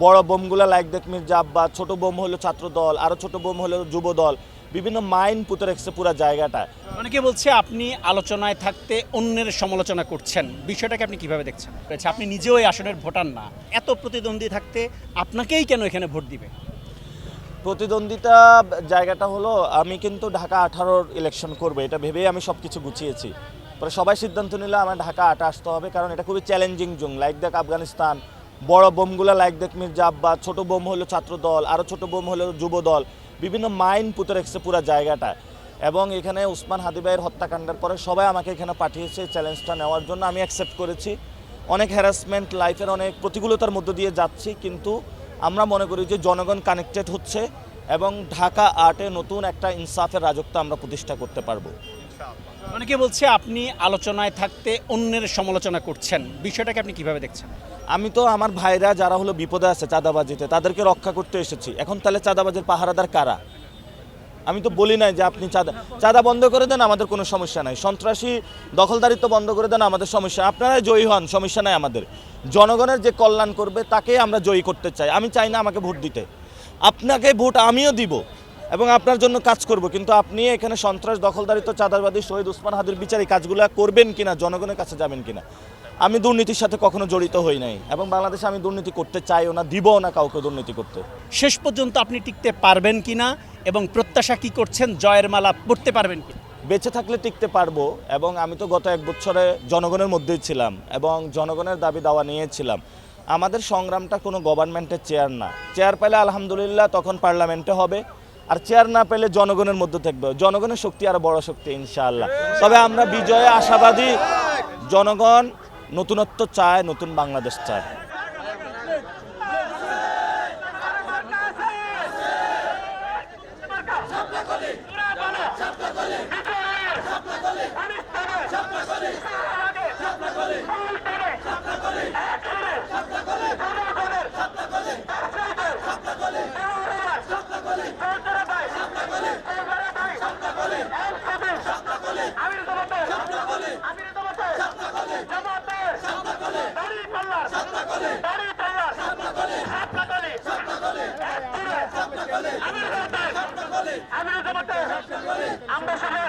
বড় বোমগুলো লাইক দেখ মির্জা আব্বাস, ছোট বোম হলো ছাত্র দল, আরও ছোট বোম হলো যুব দল, বিভিন্ন মাইন পুঁতে রেখেছে পুরো জায়গাটা। অনেকে বলছে আপনি আলোচনায় থাকতে অন্যের সমালোচনা করছেন, বিষয়টাকে আপনি কিভাবে দেখছেন? আপনি নিজেও এই আসনের ভোটার না, এত প্রতিদ্বন্দ্বী থাকতে আপনাকেই কেন এখানে ভোট দিবে? প্রতিদ্বন্দ্বিতা জায়গাটা হলো, আমি কিন্তু ঢাকা 18-র ইলেকশন করবো এটা ভেবেই আমি সব কিছু গুছিয়েছি। পরে সবাই সিদ্ধান্ত নিলে আমার ঢাকা 8 আসতে হবে, কারণ এটা খুবই চ্যালেঞ্জিং জোন। লাইক দেখ আফগানিস্তান, বড় বোমগুলো লাইক দেখ মির্জা আব্বাস, ছোট বোম হলো ছাত্র দল, আরও ছোট বোম হলো যুব দল, বিভিন্ন মাইন পুঁতে রেখেছে পুরো জায়গাটা। এবং এখানে উসমান হাদি ভাইয়ের হত্যাকাণ্ডের পরে সবাই আমাকে এখানে পাঠিয়েছে চ্যালেঞ্জটা নেওয়ার জন্য। আমি অ্যাকসেপ্ট করেছি। অনেক হ্যারাসমেন্ট, লাইফের অনেক প্রতিকূলতার মধ্য দিয়ে যাচ্ছি, কিন্তু আমরা মনে করি যে জনগণ কানেক্টেড হচ্ছে এবং ঢাকা 8-এ নতুন একটা ইনসাফের রাজত্ব আমরা প্রতিষ্ঠা করতে পারবো। অনেকে বলছে আপনি আলোচনায় থাকতে অন্যের সমালোচনা করছেন, বিষয়টাকে আপনি কিভাবে দেখছেন? আমি তো আমার ভাইরা যারা হলো বিপদে আছে চাঁদাবাজিতে, তাদেরকে রক্ষা করতে এসেছি। এখন তাহলে চাঁদাবাজির পাহারাদার কারা? আমি তো বলি নাই যে আপনি চাঁদা বন্ধ করে দেন, আমাদের কোনো সমস্যা নাই। সন্ত্রাসী দখলদারিত্ব বন্ধ করে দেন, আমাদের সমস্যা। আপনারাই জয়ী হন, সমস্যা নাই আমাদের। জনগণের যে কল্যাণ করবে তাকে আমরা জয়ী করতে চাই। আমি চাই না আমাকে ভোট দিতে, আপনাকে ভোট আমিও দিব এবং আপনার জন্য কাজ করব, কিন্তু আপনি এখানে সন্ত্রাস দখলদারিত্ব চাঁদাবাদী শহীদ উসমান হাদির বিচার এই কাজগুলো করবেন কিনা, জনগণের কাছে যাবেন কিনা। আমি দুর্নীতির সাথে কখনো জড়িত হই নাই এবং বাংলাদেশে আমি দুর্নীতি করতে চাইও না, দিবও না কাউকে দুর্নীতি করতে। শেষ পর্যন্ত আপনি টিকতে পারবেন কিনা এবং প্রত্যাশা কি করছেন, জয়ের মালা পড়তে পারবেন কি? বেঁচে থাকলে টিকতে পারবো, এবং আমি তো গত 1 বছরে জনগণের মধ্যেই ছিলাম এবং জনগণের দাবি দাওয়া নিয়েছিলাম। আমাদের সংগ্রামটা কোনো গভর্নমেন্টের চেয়ার না। চেয়ার পেলে আলহামদুলিল্লাহ তখন পার্লামেন্টে হবে, আর চেয়ার না পেলে জনগণের মধ্যে থাকবে। জনগণের শক্তি আরো বড় শক্তি ইনশাআল্লাহ। তবে আমরা বিজয়ে আশাবাদী। জনগণ নতুনত্ব চায়, নতুন বাংলাদেশ চায়। আমরা সবাই